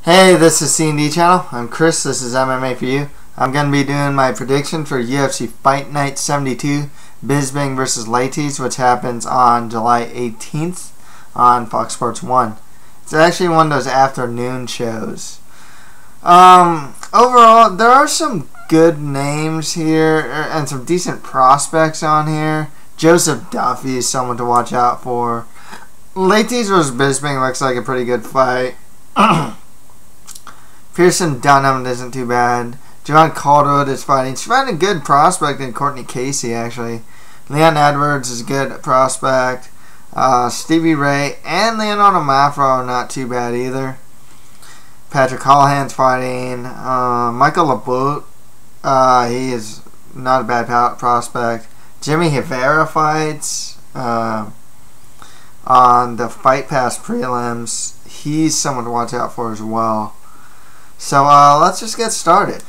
Hey, this is C&D Channel. I'm Chris. This is MMA for you. I'm going to be doing my prediction for UFC Fight Night 72, Bisping versus Leites, which happens on July 18th on Fox Sports 1. It's actually one of those afternoon shows. Overall, there are some good names here and some decent prospects on here. Joseph Duffy is someone to watch out for. Leites versus Bisping looks like a pretty good fight. Pearson Dunham isn't too bad. Joanne Calderwood is fighting. She's fighting a good prospect in Cortney Casey, actually. Leon Edwards is a good prospect. Stevie Ray and Leonardo Mafra are not too bad either. Holohan's fighting. Mickael Lebout, he is not a bad prospect. Jimmie Rivera fights on the Fight Pass prelims. He's someone to watch out for as well. So let's just get started.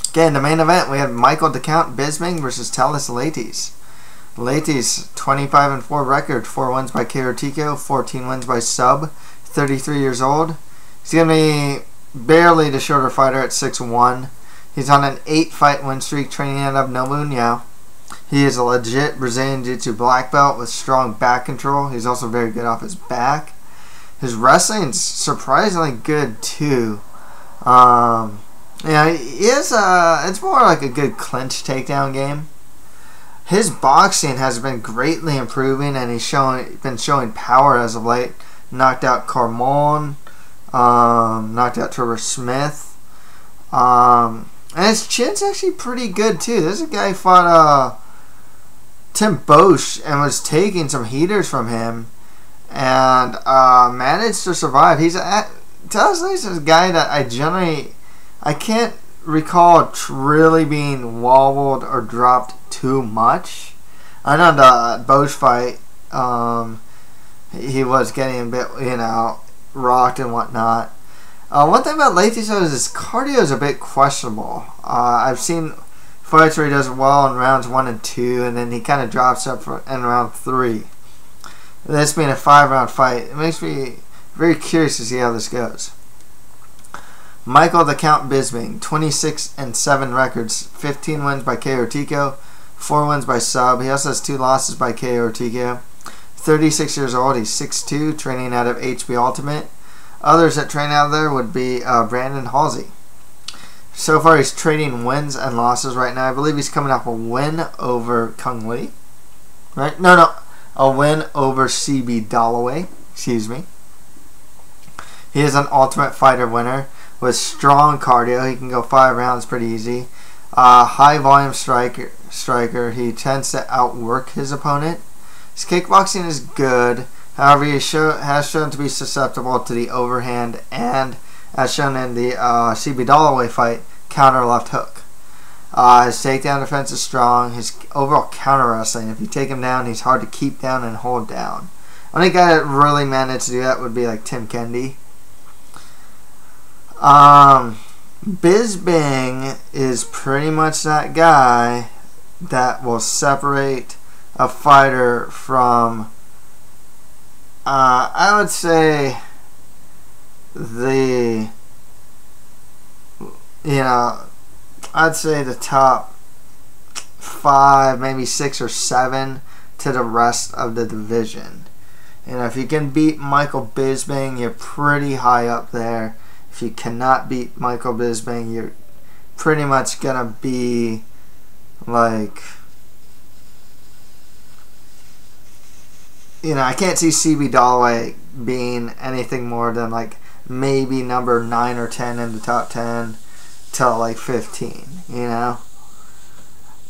Okay, in the main event, we have Mickael Bisping versus Thales Leites. Leites, 25-4 record, 4 wins by KO TKO, 14 wins by sub, 33 years old. He's going to be barely the shorter fighter at 6'1". He's on an 8-fight win streak, training out of Nobunya. He is a legit Brazilian Jiu-Jitsu black belt with strong back control. He's also very good off his back. His wrestling's surprisingly good too. Yeah, he is. It's more like a good clinch takedown game. His boxing has been greatly improving, and he's been showing power as of late. Knocked out Carmon, knocked out Trevor Smith, and his chin's actually pretty good too. There's a guy who fought Tim Bosch and was taking some heaters from him, and managed to survive. Thales Leites is a guy that I can't recall really being wobbled or dropped too much. I know the Bosch fight, he was getting a bit, rocked and whatnot. One thing about Leites though is his cardio is a bit questionable. I've seen fights where he does well in rounds 1 and 2, and then he kind of drops up in round 3. This being a 5-round fight, it makes me very curious to see how this goes. Mickael Bisping, 26-7 records, 15 wins by KO TKO, 4 wins by sub. He also has 2 losses by KO or TKO. 36 years old, he's 6'2", training out of HB Ultimate. Others that train out of there would be Brandon Halsey. So far he's trading wins and losses right now. I believe he's coming off a win over Kung Lee. Right? No. A win over CB Dalloway. Excuse me. He is an Ultimate Fighter winner with strong cardio. He can go 5 rounds pretty easy. High volume striker. He tends to outwork his opponent. His kickboxing is good. However, he has shown to be susceptible to the overhand and, as shown in the CB Dalloway fight, counter left hook. His takedown defense is strong. His overall counter wrestling, if you take him down, he's hard to keep down and hold down. Only guy that really managed to do that would be like Tim Kendi. Bisping is pretty much that guy that will separate a fighter from, I would say, I'd say the top 5, maybe 6 or 7 to the rest of the division. If you can beat Mickael Bisping, you're pretty high up there. If you cannot beat Mickael Bisping, you're pretty much gonna be like, I can't see CB Dalloway being anything more than like maybe number 9 or 10 in the top 10 till like 15.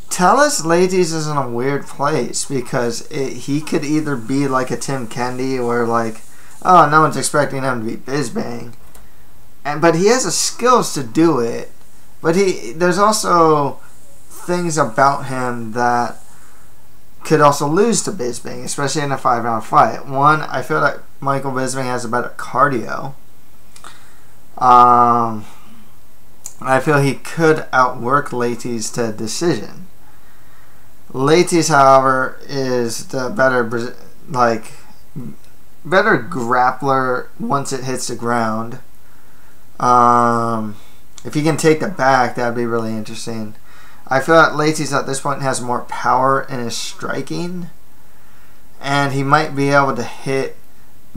Thales Leites is in a weird place because he could either be like a Tim Kendi where like, oh, no one's expecting him to beat Bisping. But he has the skills to do it. But there's also things about him that could also lose to Bisping, especially in a 5-round fight. One, I feel like Mickael Bisping has a better cardio. I feel he could outwork Leites to a decision. Leites, however, is the better grappler once it hits the ground. If he can take the back, that'd be really interesting. I feel that Leites at this point has more power in his striking, and he might be able to hit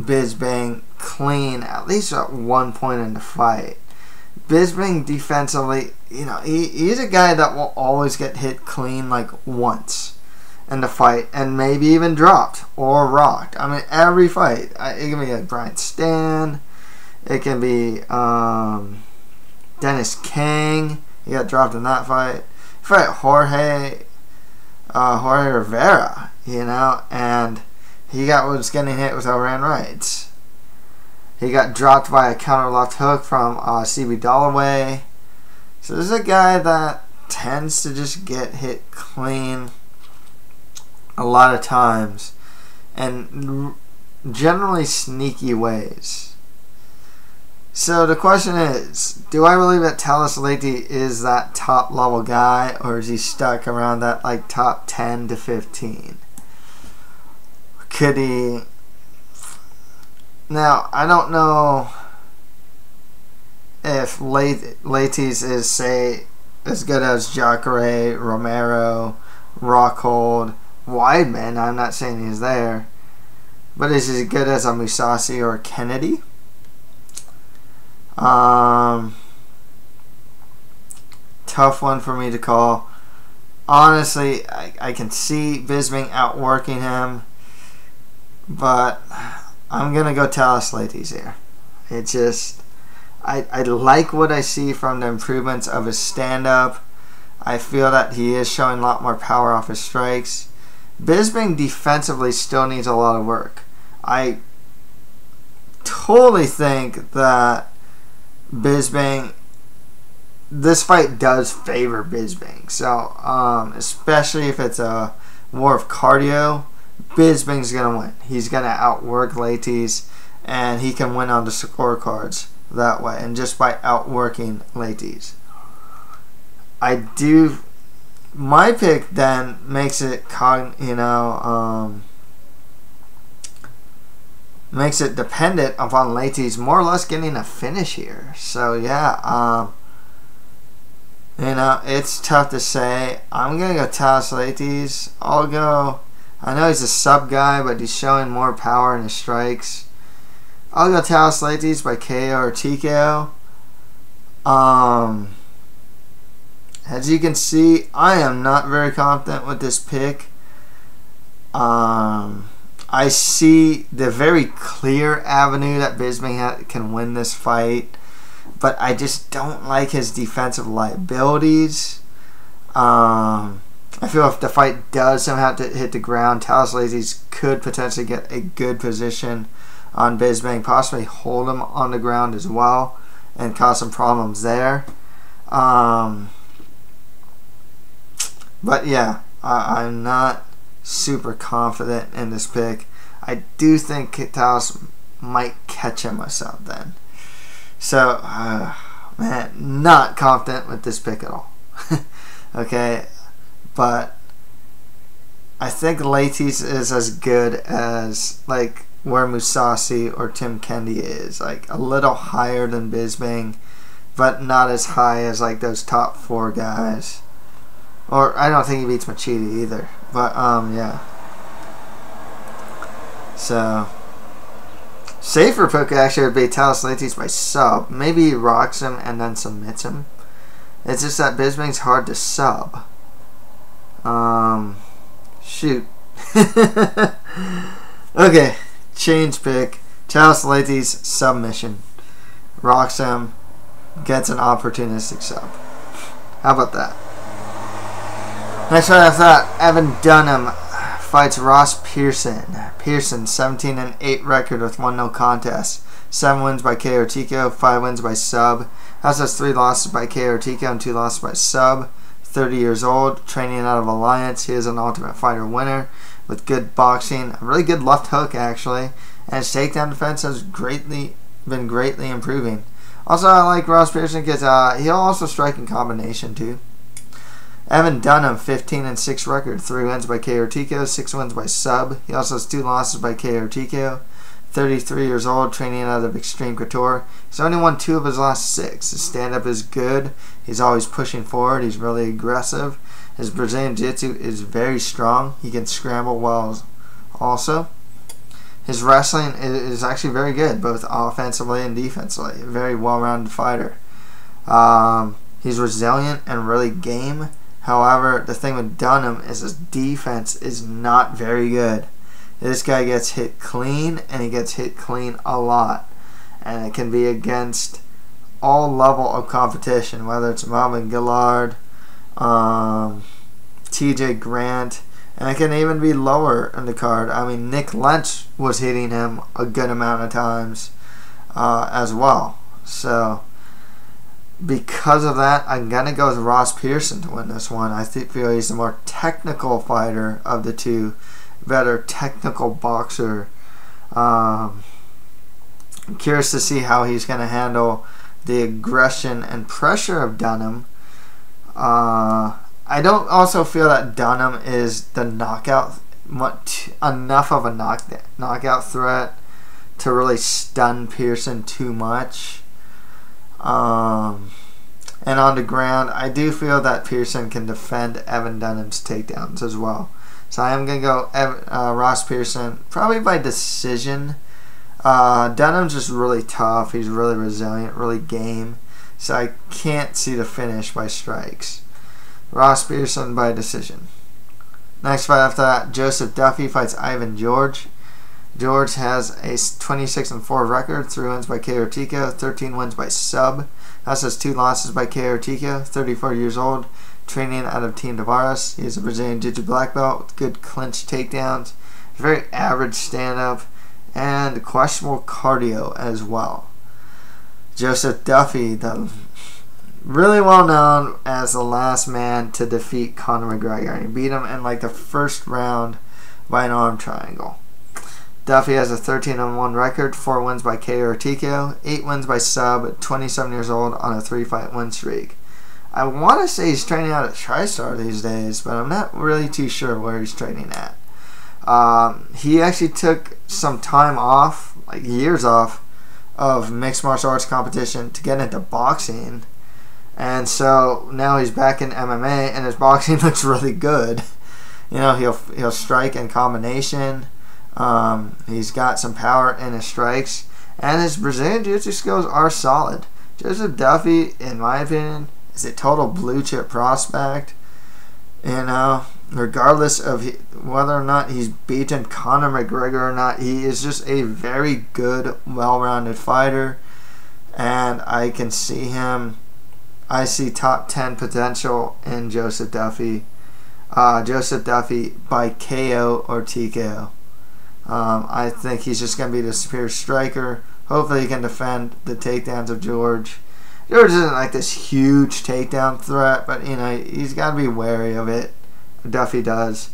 Bisping clean at least at one point in the fight. Bisping defensively, you know, he's a guy that will always get hit clean like once in the fight, and maybe even dropped or rocked. I mean, every fight. It can be like Brian Stan. It can be Dennis King. He got dropped in that fight. Fight Jorge Rivera, you know, and he was getting hit with overhand rights. He got dropped by a counter left hook from Stevie Dalloway. So this is a guy that tends to just get hit clean a lot of times, and generally sneaky ways. So the question is, do I believe that Thales Leites is that top level guy, or is he stuck around that like top 10 to 15? Could he? Now, I don't know if Leites is, say, as good as Jacare, Romero, Rockhold, Weidman. I'm not saying he's there. But is he as good as a Mousasi or a Kennedy? Tough one for me to call. Honestly, I can see Bisping outworking him, but I'm going to go Thales Leites here. It just, I like what I see from the improvements of his stand-up. I feel that he is showing a lot more power off his strikes. Bisping defensively still needs a lot of work. I totally think that Bisping, this fight does favor Bisping. So, especially if it's a war of cardio, Bisping's going to win. He's going to outwork Leites, and he can win on the scorecards that way, and just by outworking Leites. My pick then makes it, makes it dependent upon Leites more or less getting a finish here. So yeah, it's tough to say. I'm gonna go Thales Leites. I know he's a sub guy, but he's showing more power in his strikes. I'll go Thales Leites by KO or TKO. As you can see, I am not very confident with this pick. I see the very clear avenue that Bisping can win this fight, but I just don't like his defensive liabilities. I feel if the fight does somehow hit the ground, Thales Leites could potentially get a good position on Bisping, possibly hold him on the ground as well, and cause some problems there. But yeah, I'm not super confident in this pick. I do think Thales might catch him or something. So, man, not confident with this pick at all. Okay, but I think Leites is as good as like where Mousasi or Tim Kennedy is, like a little higher than Bisping, but not as high as like those top 4 guys. Or I don't think he beats Machida either. But yeah. So safer pick actually would be Thales Leites by sub. Maybe he rocks him and then submits him. It's just that Bisping's hard to sub. Shoot. Okay, change pick. Thales Leites submission. Rocks him. Gets an opportunistic sub. How about that? Next fight after that, Evan Dunham fights Ross Pearson. Pearson, 17-8 record with 1 no contest. 7 wins by KO or TKO, 5 wins by sub. Also has 3 losses by KO or TKO and 2 losses by sub. 30 years old, training out of Alliance. He is an Ultimate Fighter winner with good boxing, a really good left hook actually, and his takedown defense has been greatly improving. Also, I like Ross Pearson because he'll also strike in combination too. Evan Dunham, 15-6 record, 3 wins by KO or TKO, 6 wins by sub. He also has 2 losses by KO or TKO, 33 years old, training out of Extreme Couture. He's only won 2 of his last 6. His stand-up is good. He's always pushing forward. He's really aggressive. His Brazilian Jiu-Jitsu is very strong. He can scramble well also. His wrestling is actually very good, both offensively and defensively. A very well-rounded fighter. He's resilient and really game. However, the thing with Dunham is his defense is not very good. This guy gets hit clean, and he gets hit clean a lot. And it can be against all level of competition, whether it's Melvin Gillard, TJ Grant, and it can even be lower in the card. I mean, Nick Lynch was hitting him a good amount of times as well. So, because of that, I'm going to go with Ross Pearson to win this one. I feel he's the more technical fighter of the two. Better technical boxer. I'm curious to see how he's going to handle the aggression and pressure of Dunham. I don't also feel that Dunham is the knockout enough of a knockout threat to really stun Pearson too much. And on the ground, I do feel that Pearson can defend Evan Dunham's takedowns as well. So I am going to go Ross Pearson, probably by decision. Dunham's just really tough. He's really resilient, really game. So I can't see the finish by strikes. Ross Pearson by decision. Next fight after that, Joseph Duffy fights Ivan George. George has a 26-4 record, 3 wins by KO or TKO, 13 wins by sub. Also has 2 losses by KO or TKO, 34 years old, training out of Team Tavares. He is a Brazilian Jiu-Jitsu black belt with good clinch takedowns, very average stand-up, and questionable cardio as well. Joseph Duffy, really well known as the last man to defeat Conor McGregor. He beat him in like the first round by an arm triangle. Duffy has a 13-1 record, 4 wins by KO or TKO, 8 wins by sub, 27 years old on a 3-fight win streak. I want to say he's training out at TriStar these days, but I'm not really too sure where he's training at. He actually took some time off, like years off, of mixed martial arts competition to get into boxing. And so now he's back in MMA, and his boxing looks really good. You know, he'll strike in combination. He's got some power in his strikes, and his Brazilian Jiu-Jitsu skills are solid. Joseph Duffy, in my opinion, is a total blue chip prospect. You know, regardless of whether or not he's beaten Conor McGregor or not, he is just a very good, well-rounded fighter, and I can see him. I see top 10 potential in Joseph Duffy. Joseph Duffy by KO or TKO. I think he's just going to be the superior striker. Hopefully he can defend the takedowns of George. George isn't like this huge takedown threat, but you know, he's got to be wary of it. Duffy does.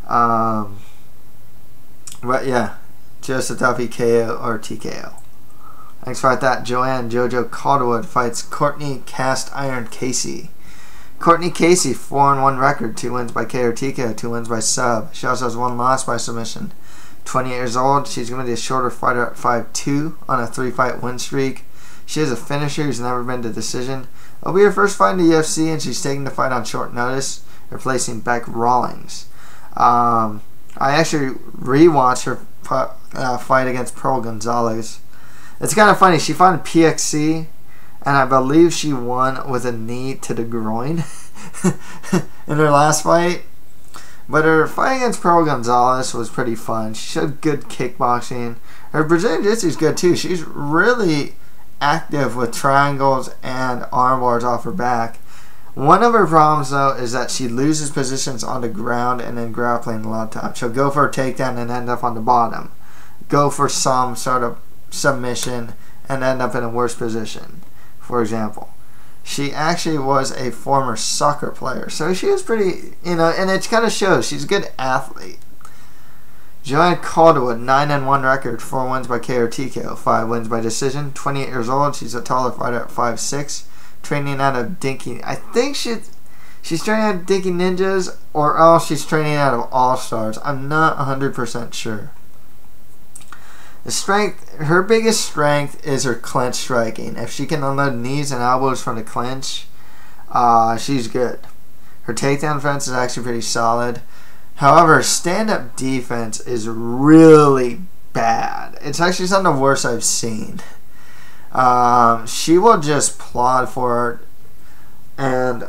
But yeah, Joseph Duffy KO or TKO. Next fight, that Joanne Jojo Calderwood fights Cortney Cast Iron Casey. Cortney Casey, 4-1 record, 2 wins by KO or TKO, 2 wins by sub. She also has 1 loss by submission. 20 years old. She's going to be a shorter fighter at 5'2" on a 3-fight win streak. She is a finisher who's never been to decision. It'll be her first fight in the UFC, and she's taking the fight on short notice, replacing Beck Rawlings. I actually rewatched her fight against Pearl Gonzalez. It's kind of funny. She fought in PXC, and I believe she won with a knee to the groin in her last fight. But her fight against Pearl Gonzalez was pretty fun. She showed good kickboxing. Her Brazilian Jiu-Jitsu is good too. She's really active with triangles and arm bars off her back. One of her problems though is that she loses positions on the ground and then grappling a lot of times. She'll go for a takedown and end up on the bottom. Go for some sort of submission and end up in a worse position. For example, she actually was a former soccer player, so she was pretty, you know, and it kind of shows she's a good athlete. Joanne Calderwood, 9-1 record, 4 wins by KO or TKO, 5 wins by decision, 28 years old. She's a taller fighter at 5'6", training out of Dinky. I think she's training out of Dinky Ninjas, or else she's training out of All Stars. I'm not 100% sure. The strength, her biggest strength is her clinch striking. If she can unload knees and elbows from the clinch, she's good. Her takedown defense is actually pretty solid. However, stand-up defense is really bad. It's actually some of the worst I've seen. She will just plod forward, and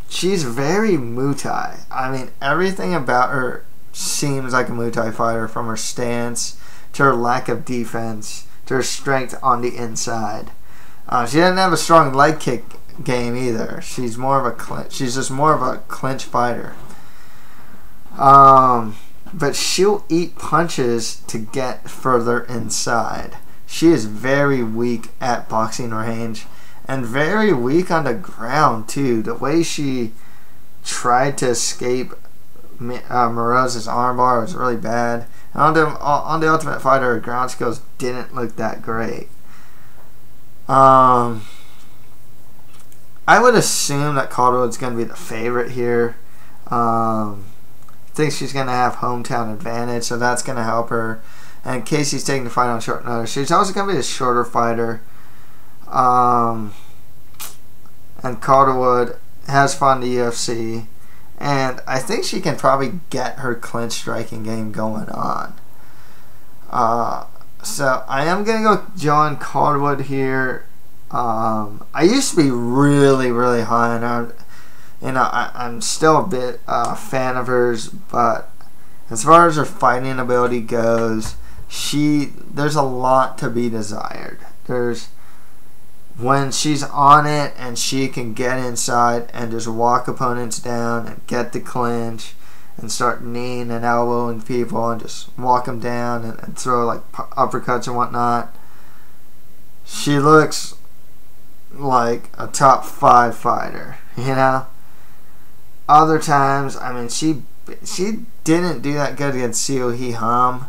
she's very Muay Thai. I mean, everything about her seems like a Muay Thai fighter, from her stance to her lack of defense to her strength on the inside. She doesn't have a strong leg kick game either. She's just more of a clinch fighter. But she'll eat punches to get further inside. She is very weak at boxing range and very weak on the ground too. The way she tried to escape Moroz's armbar was really bad. And on the Ultimate Fighter, her ground skills didn't look that great. I would assume that Calderwood's going to be the favorite here. I think she's going to have hometown advantage, so that's going to help her. And Casey's taking the fight on short notice. She's also going to be a shorter fighter. And Calderwood has fun in the UFC. And I think she can probably get her clinch striking game going on. So I am going to go with Joanne Calderwood here. I used to be really, really high on her. You know, I'm still a bit fan of hers, but as far as her fighting ability goes, there's a lot to be desired. When she's on it and she can get inside and just walk opponents down and get the clinch and start kneeing and elbowing people and just walk them down and throw like uppercuts and whatnot, she looks like a top 5 fighter, you know. Other times, I mean, she didn't do that good against Hee Ham.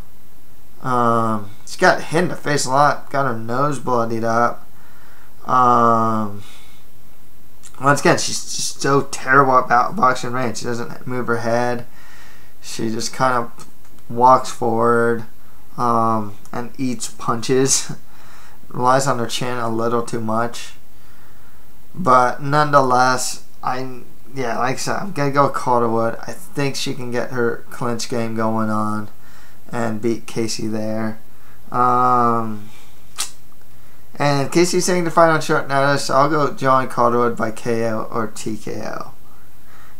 She got hit in the face a lot, got her nose bloodied up. Once again, she's just so terrible at boxing range. She doesn't move her head. She just kind of walks forward and eats punches. Relies on her chin a little too much. But nonetheless, like I said, I'm going to go with Calderwood. I think she can get her clinch game going on and beat Casey there. And Casey's taking the fight on short notice, so I'll go Joanne Calderwood by KO or TKO.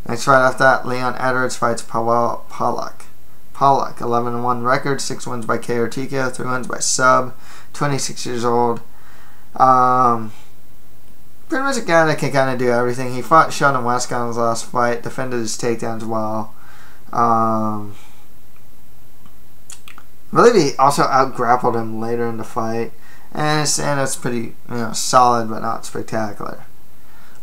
Next fight after that, Leon Edwards fights Pawlak. Pawlak, 11-1 record, 6 wins by KO or TKO, 3 wins by sub, 26 years old. Pretty much a guy that can kind of do everything. He fought Sheldon Westcott in his last fight, defended his takedowns well. I believe he also out-grappled him later in the fight. And his stand-up's pretty, solid but not spectacular.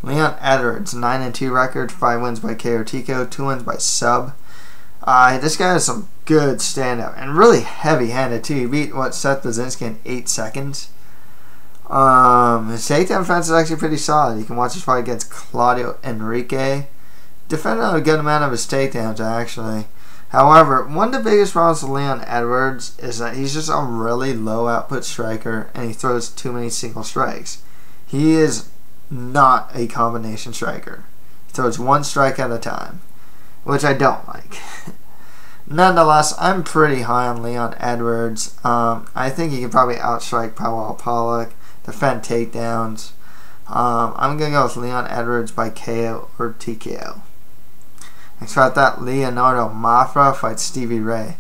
Leon Edwards, 9-2 record, 5 wins by KO or TKO, 2 wins by sub. This guy has some good stand-up and really heavy-handed too. He beat Seth Baczynski in 8 seconds. His takedown defense is actually pretty solid. You can watch his fight against Claudio Enrique. Defended a good amount of his takedowns actually. However, one of the biggest problems with Leon Edwards is that he's just a really low output striker and he throws too many single strikes. He is not a combination striker. He throws one strike at a time, which I don't like. Nonetheless, I'm pretty high on Leon Edwards. I think he can probably outstrike Pawlak, defend takedowns. I'm going to go with Leon Edwards by KO or TKO. Next fight that, Leonardo Mafra fights Stevie Ray.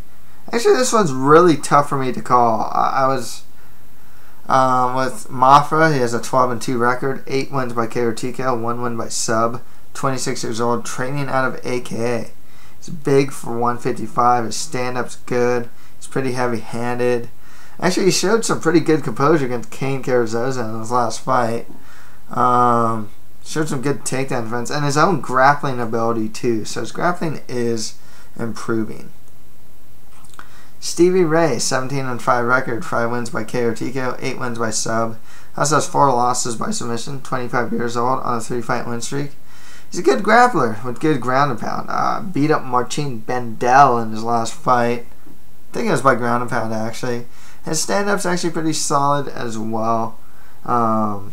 Actually, this one's really tough for me to call. I was with Mafra. He has a 12-2 record, 8 wins by KO or TKO, 1 win by sub. 26 years old, training out of AKA. He's big for 155. His stand-up's good. He's pretty heavy-handed. Actually, he showed some pretty good composure against Kane Carrizosa in his last fight. Showed some good takedown defense and his own grappling ability too. So his grappling is improving. Stevie Ray, 17-5 record, 5 wins by KO or TKO, 8 wins by sub. Also has 4 losses by submission. 25 years old on a 3-fight win streak. He's a good grappler with good ground and pound. Beat up Marcin Bendel in his last fight. I think it was by ground and pound actually. His stand-up's actually pretty solid as well. Man,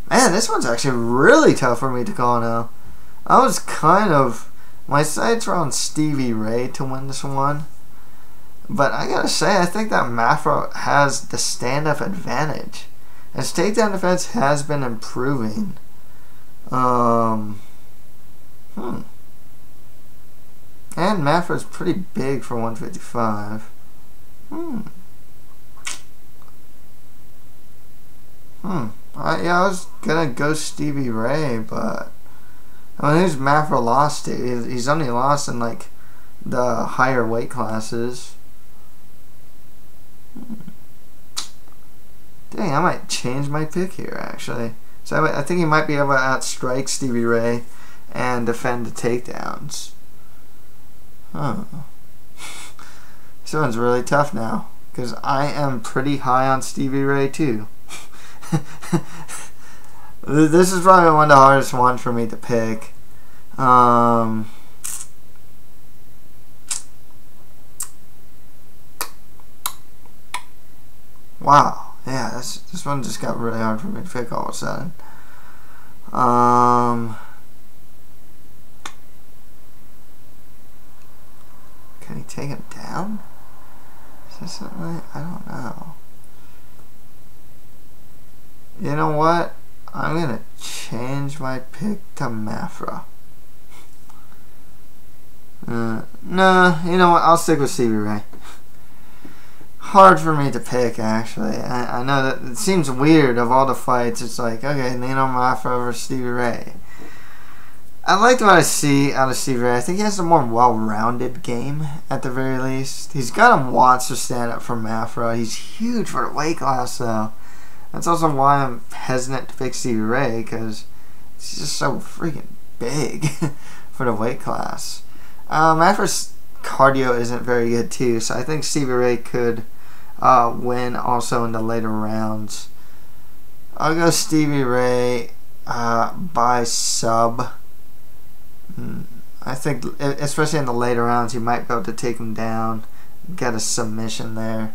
this one's actually really tough for me to call now. I was kind of... My sights were on Stevie Ray to win this one. But I gotta say, I think that Mafra has the stand-up advantage. His takedown defense has been improving. And Mafra's pretty big for 155. I was gonna go Stevie Ray, but I mean, who's Mafra lost to? He's only lost in like the higher weight classes. Dang, I might change my pick here actually. So I think he might be able to outstrike Stevie Ray and defend the takedowns. This one's really tough now because I am pretty high on Stevie Ray too. This is probably one of the hardest ones for me to pick. Wow, yeah, this one just got really hard for me to pick all of a sudden. Can he take him down? Is that something? I don't know. You know what? I'm gonna change my pick to Mafra. No, you know what? I'll stick with Stevie Ray. Hard for me to pick, actually. I know that it seems weird of all the fights. It's like, okay, Mafra over Stevie Ray. I like what I see out of Stevie Ray. I think he has a more well-rounded game, at the very least. He's got a monster stand-up for Mafra. He's huge for the weight class, though. That's also why I'm hesitant to pick Stevie Ray, because he's just so freaking big for the weight class. Mafra's cardio isn't very good, too, so I think Stevie Ray could win also in the later rounds. I'll go Stevie Ray by sub. I think, especially in the later rounds, you might be able to take him down, get a submission there.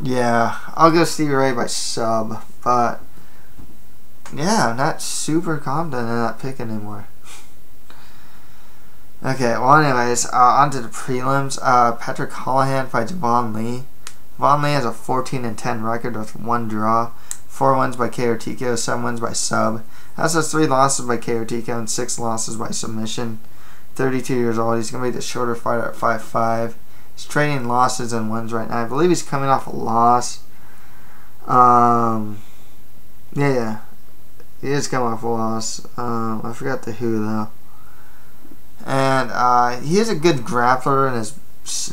Yeah, I'll go Stevie Ray by sub, but yeah, I'm not super confident in that pick anymore. Okay, well anyways, on to the prelims. Patrick Holohan fights Vaughan Lee. Vaughan Lee has a 14-10 record with 1 draw, 4 wins by KO TKO, 7 wins by sub. Has 3 losses by KO TKO and 6 losses by submission. 32 years old. He's going to be the shorter fighter at 5'5". He's trading losses and wins right now. I believe he's coming off a loss. Yeah. He is coming off a loss. I forgot the who, though. And he is a good grappler, and his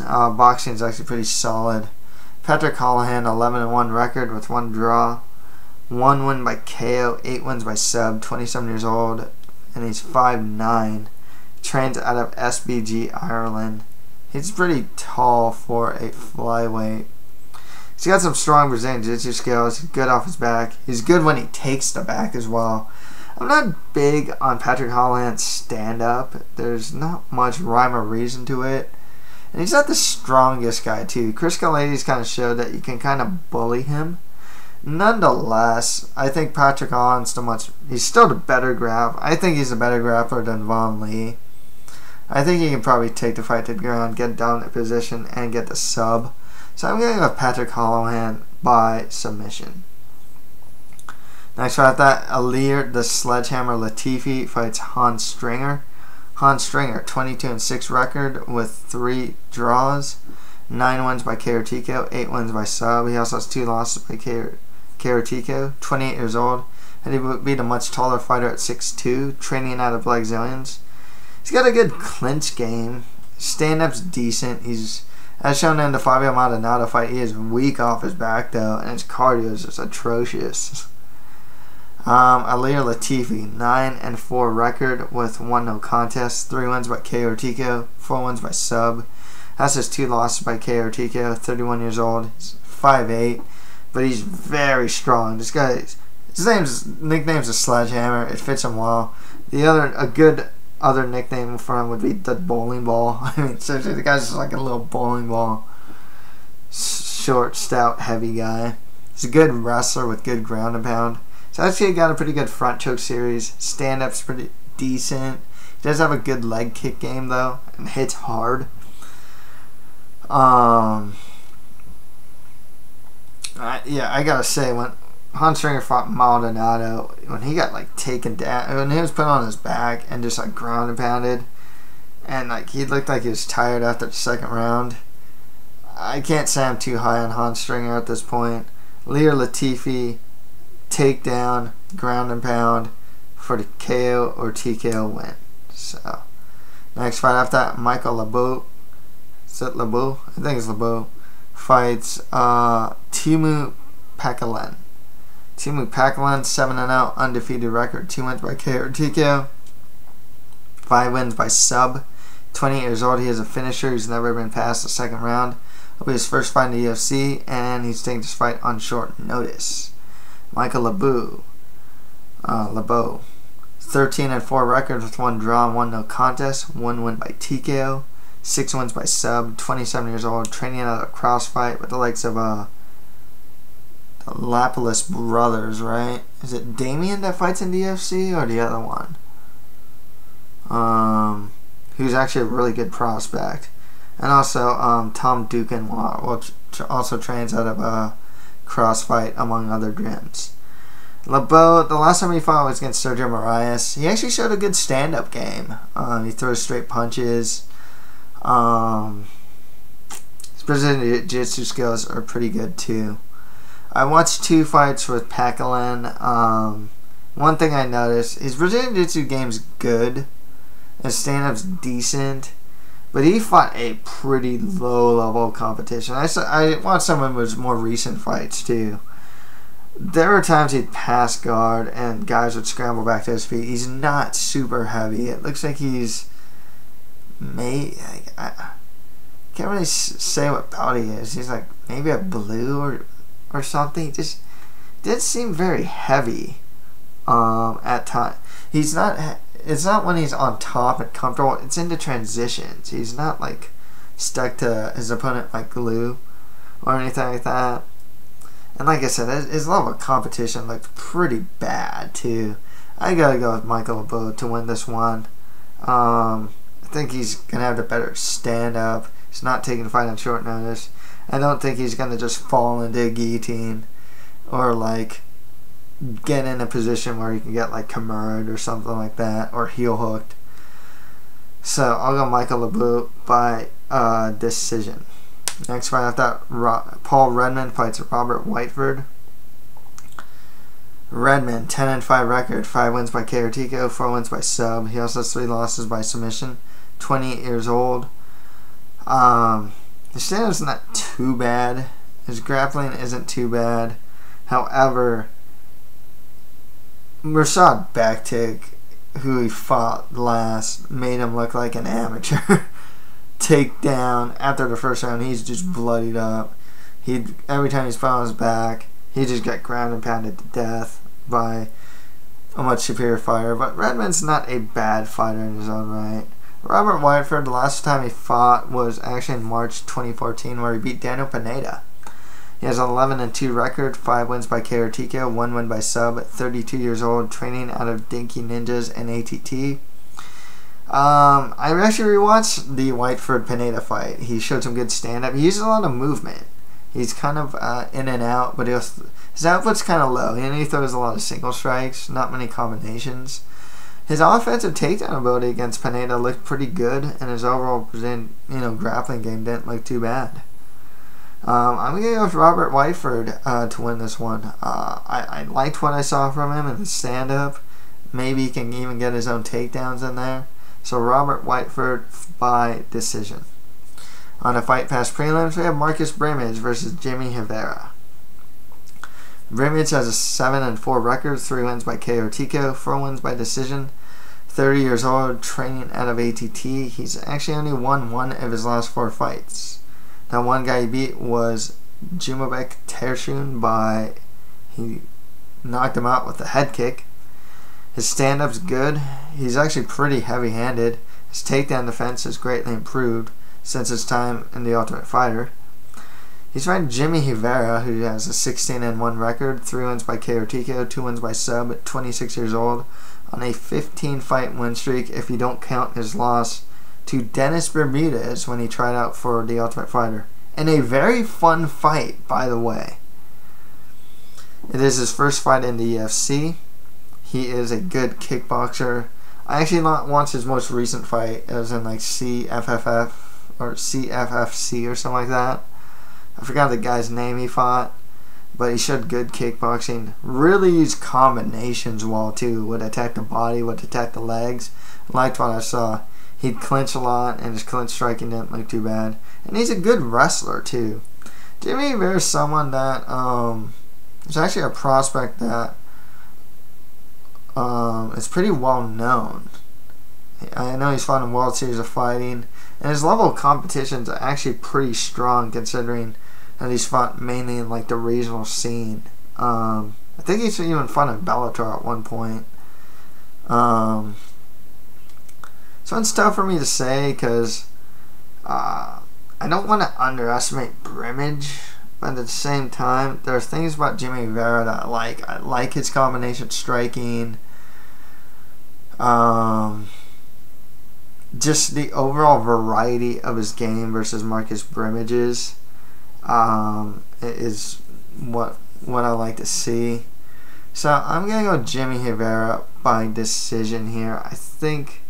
boxing is actually pretty solid. Patrick Holohan, 11-1 record with 1 draw. 1 win by KO, 8 wins by sub, 27 years old, and he's 5'9". Trains out of SBG, Ireland. He's pretty tall for a flyweight. He's got some strong Brazilian Jiu-Jitsu skills. He's good off his back. He's good when he takes the back as well. I'm not big on Patrick Holohan's stand-up. There's not much rhyme or reason to it. And he's not the strongest guy, too. Chris Leites kind of showed that you can kind of bully him. Nonetheless, I think Patrick Holohan's he's still the better I think he's a better grappler than Vaughan Lee. I think he can probably take the fight to the ground, get down in position, and get the sub. So I'm going to go with Patrick Holohan by submission. Next fight, that Ilir, the Sledgehammer Latifi, fights Hans Stringer. Hans Stringer, 22-6 record with 3 draws, 9 wins by KO TKO, 8 wins by sub. He also has 2 losses by KO TKO. 28 years old, and he would beat a much taller fighter at 6'2", training out of Brazilians. He's got a good clinch game. Stand-up's decent. He's, as shown in the Fabio Maldonado fight, he is weak off his back though, and his cardio is just atrocious. Ilir Latifi, 9-4 record with 1 no contest, 3 wins by KO TKO, 4 wins by sub. Has his 2 losses by KO TKO. 31 years old. He's 5'8", but he's very strong. This guy, his nickname's a Sledgehammer. It fits him well. A good other nickname for him would be the bowling ball. I mean, seriously, the guy's just like a little bowling ball. short, stout, heavy guy. He's a good wrestler with good ground and pound. He's actually got a pretty good front choke series. Stand-up's pretty decent. He does have a good leg kick game, though, and hits hard. I gotta say, when Stringer fought Maldonado, when he got like taken down, when he was put on his back and just like ground and pounded, and like he looked like he was tired after the second round. I can't say I'm too high on Stringer at this point. Ilir Latifi, takedown, ground and pound for the KO or TKO win. So next fight after that, Mickael Lebout. Is it Lebout? I think it's Lebout. Fights Teemu Packalen. Teemu Packalen, 7-0, undefeated record. 2 wins by KO or TKO. 5 wins by sub. 28 years old. He is a finisher. He's never been past the second round. It'll be his first fight in the UFC, and he's taking this fight on short notice. Mickael Lebout. 13-4 record with 1 draw and 1 no contest. 1 win by TKO. 6 wins by sub. 27 years old. Training out of crossfight with the likes of the Lapalus brothers, right? Is it Damien that fights in the UFC or the other one? Who's actually a really good prospect. And also Tom Dukin, which also trains out of crossfight among other gyms. Lebout, the last time he fought was against Sergio Moraes. He actually showed a good stand-up game. He throws straight punches. His Brazilian Jiu-Jitsu skills are pretty good too. I watched 2 fights with Packalen. One thing I noticed, his Brazilian Jiu-Jitsu game's good. His stand-up's decent. But he fought a pretty low-level competition. I watched some of his more recent fights too. There were times he'd pass guard and guys would scramble back to his feet. He's not super heavy. It looks like he's I can't really say what belt he is. He's like maybe a blue or something. He just did seem very heavy at times. He's not. It's not when he's on top and comfortable. It's in the transitions. He's not like stuck to his opponent like glue or anything like that. And like I said, his level of competition looked pretty bad too. I gotta go with Mickael Lebout to win this one. I think he's gonna have the better stand up. He's not taking the fight on short notice. I don't think he's gonna just fall into a guillotine or like get in a position where he can get like Kimura or something like that, or heel hooked. So I'll go Mickael Lebout by decision. Next fight after that, Paul Redmond fights Robert Whiteford. Redmond, 10-5 record, 5 wins by KO or TKO, 4 wins by sub. He also has 3 losses by submission. 28 years old. His stand-up's not too bad. His grappling isn't too bad. However, Rashad Backtick, who he fought last, made him look like an amateur. Takedown after the first round, he's just bloodied up. Every time he's put on his back, he just got ground and pounded to death by a much superior fighter. But Redmond's not a bad fighter in his own right. Robert Whiteford, the last time he fought was actually in March 2014, where he beat Daniel Pineda. He has an 11-2 record, 5 wins by KO or TKO, 1 win by sub. 32 years old, training out of Dinky Ninjas and ATT. I actually rewatched the Whiteford Pineda fight. He showed some good stand-up. He uses a lot of movement. He's kind of in and out, but his output's kind of low. And he throws a lot of single strikes, not many combinations. His offensive takedown ability against Pineda looked pretty good, and his overall grappling game didn't look too bad. I'm going to go with Robert Whiteford to win this one. I liked what I saw from him in the stand-up. Maybe he can even get his own takedowns in there. So Robert Whiteford by decision. On the Fight Pass prelims, we have Marcus Brimage versus Jimmie Rivera. Brimage has a 7-4 record, 3 wins by KO or TKO, 4 wins by decision. 30 years old, training out of ATT. He's actually only won 1 of his last 4 fights. That one guy he beat was Jumabek Tershun he knocked him out with a head kick. His stand-up's good. He's actually pretty heavy-handed. His takedown defense has greatly improved since his time in The Ultimate Fighter. He's fighting Jimmie Rivera, who has a 16-1 record, 3 wins by KO or TKO, 2 wins by sub at 26 years old, on a 15-fight win streak if you don't count his loss to Dennis Bermudez when he tried out for The Ultimate Fighter. And a very fun fight, by the way. It is his first fight in the UFC. He is a good kickboxer. I actually watched his most recent fight. It was in like CFFF or CFFC or something like that. I forgot the guy's name he fought, but he showed good kickboxing. Really used combinations well too. Would attack the body, would attack the legs. Liked what I saw. He'd clinch a lot, and his clinch striking didn't look too bad. And he's a good wrestler too. Jimmie Rivera is someone that is actually a prospect that is pretty well known. I know he's fought in World Series of Fighting, and his level of competition is actually pretty strong considering that he's fought mainly in like the regional scene. I think he's even fought in Bellator at one point. So it's tough for me to say because I don't want to underestimate Brimage, but at the same time, there are things about Jimmie Rivera that I like. I like his combination striking. Just the overall variety of his game versus Marcus Brimage's is what I like to see. So I'm gonna go Jimmie Rivera by decision here. I think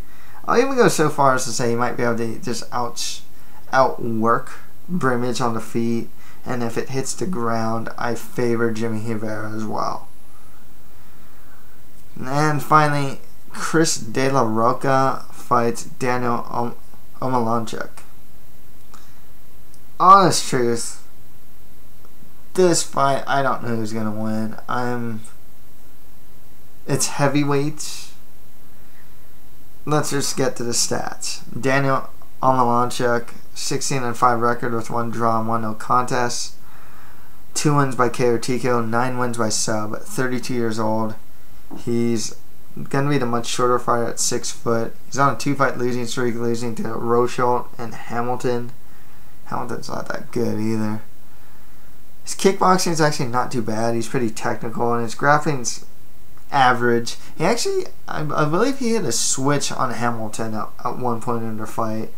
I'll even go so far as to say he might be able to just outwork Brimage on the feet, and if it hits the ground, I favor Jimmie Rivera as well. And finally, Chris De La Roca fights Daniel Omielanczuk. Honest truth, this fight, I don't know who's gonna win. It's heavyweights. Let's just get to the stats. Daniel Omielanczuk, 16-5 record with 1 draw and 1 no contest. 2 wins by KO or TKO, 9 wins by sub. 32 years old. He's going to be the much shorter fighter at 6 foot. He's on a 2-fight losing streak, losing to Rocha and Hamilton. Hamilton's not that good either. His kickboxing is actually not too bad. He's pretty technical, and his grappling's average. He actually, I believe he had a switch on Hamilton at one point in the fight,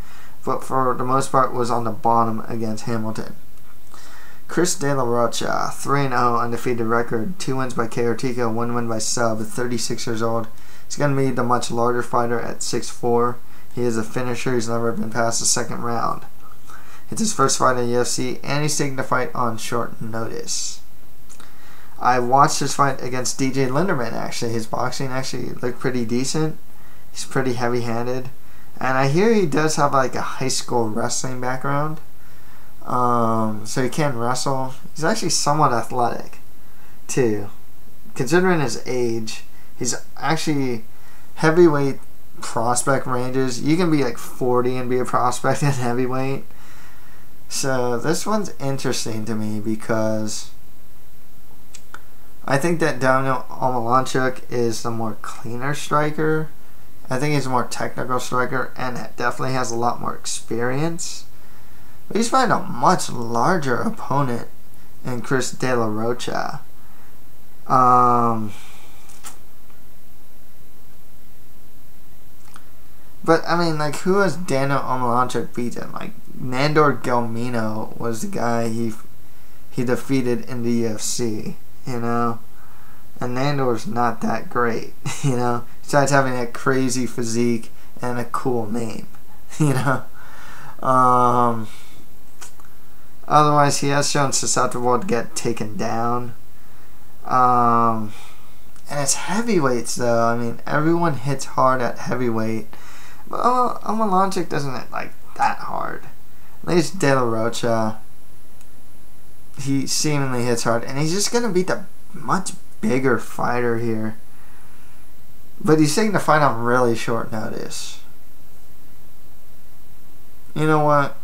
but for the most part was on the bottom against Hamilton. Chris De La Rocha, 3-0 undefeated record, 2 wins by KO or TKO, 1 win by sub, 36 years old. He's going to be the much larger fighter at 6'4". He is a finisher. He's never been past the second round. It's his first fight in the UFC, and he's taking the fight on short notice. I watched his fight against DJ Linderman, actually. His boxing actually looked pretty decent. He's pretty heavy-handed. And I hear he does have like a high school wrestling background. So he can wrestle. He's actually somewhat athletic, too. Considering his age, he's actually heavyweight prospect ranges. You can be like 40 and be a prospect in heavyweight. So this one's interesting to me because I think that Daniel Omielanczuk is the more cleaner striker. I think he's a more technical striker and definitely has a lot more experience. But he's fighting a much larger opponent in Chris De La Rocha. But I mean, like, who has Daniel Omielanczuk beaten? Like, Nandor Gelmino was the guy he defeated in the UFC, you know? And Nandor's not that great, you know? Besides having that crazy physique and a cool name, you know? Otherwise, he has shown susceptible to get taken down. And it's heavyweights, though. I mean, everyone hits hard at heavyweight. But Omielanczuk doesn't hit, like, that hard. At least De La Rocha, he seemingly hits hard. And he's just going to beat the much bigger fighter here. But he's taking the fight on really short notice. You know what?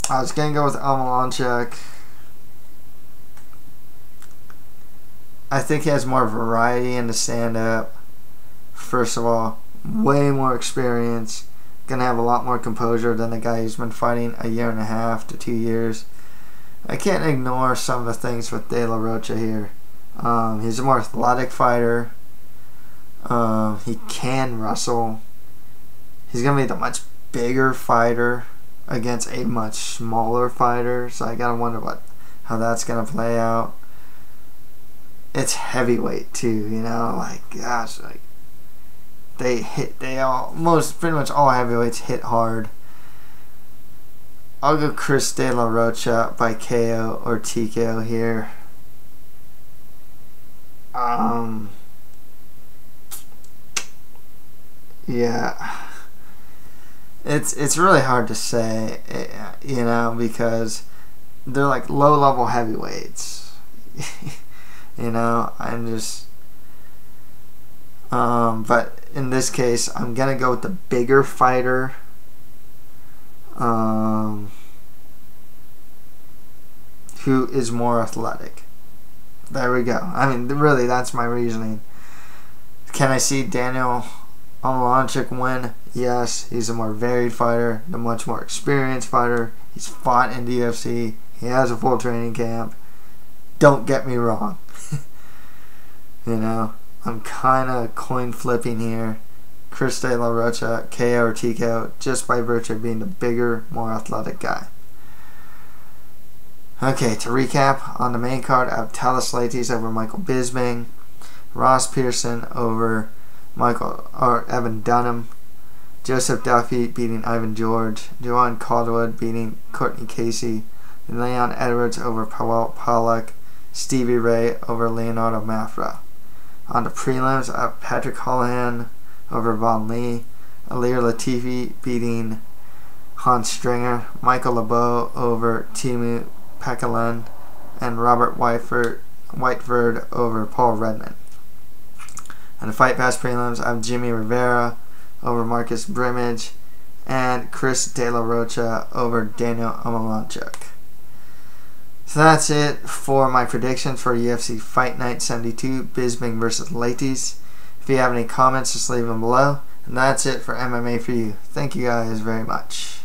I was going to go with Omielanczuk. I think he has more variety in the stand-up. First of all, way more experience. Going to have a lot more composure than the guy who's been fighting a year and a half to 2 years. I can't ignore some of the things with De La Rocha here. He's a more athletic fighter. He can wrestle. He's going to be the much bigger fighter against a much smaller fighter. So I got to wonder how that's going to play out. It's heavyweight too, you know, like, gosh, like, pretty much all heavyweights hit hard. I'll go Chris De La Rocha by KO or TKO here. Yeah. It's really hard to say, you know, because they're like low-level heavyweights. You know, I'm just... but in this case, I'm going to go with the bigger fighter. Who is more athletic. There we go. I mean, really, that's my reasoning. Can I see Daniel Omielanczuk win? Yes, he's a more varied fighter, a much more experienced fighter. He's fought in the UFC. He has a full training camp. Don't get me wrong. You know, I'm kind of coin flipping here. Chris De La Rocha, KO or TKO, just by virtue of being the bigger, more athletic guy. Okay, to recap, on the main card, I have Thales Leites over Mickael Bisping, Ross Pearson over Evan Dunham, Joseph Duffy beating Ivan George, Joanne Calderwood beating Cortney Casey, Leon Edwards over Pawlak, Stevie Ray over Leonardo Mafra. On the prelims, I have Patrick Holohan over Vaughan, Ilir Latifi beating Hans Stringer, Mickael Lebout over Teemu, Packalen, and Robert Whiteford over Paul Redmond. On the Fight Pass prelims, I have Jimmie Rivera over Marcus Brimage, and Chris De La Rocha over Daniel Omielanczuk. So that's it for my predictions for UFC Fight Night 72, Bisping versus Leites. If you have any comments, just leave them below. And that's it for MMA for you. Thank you guys very much.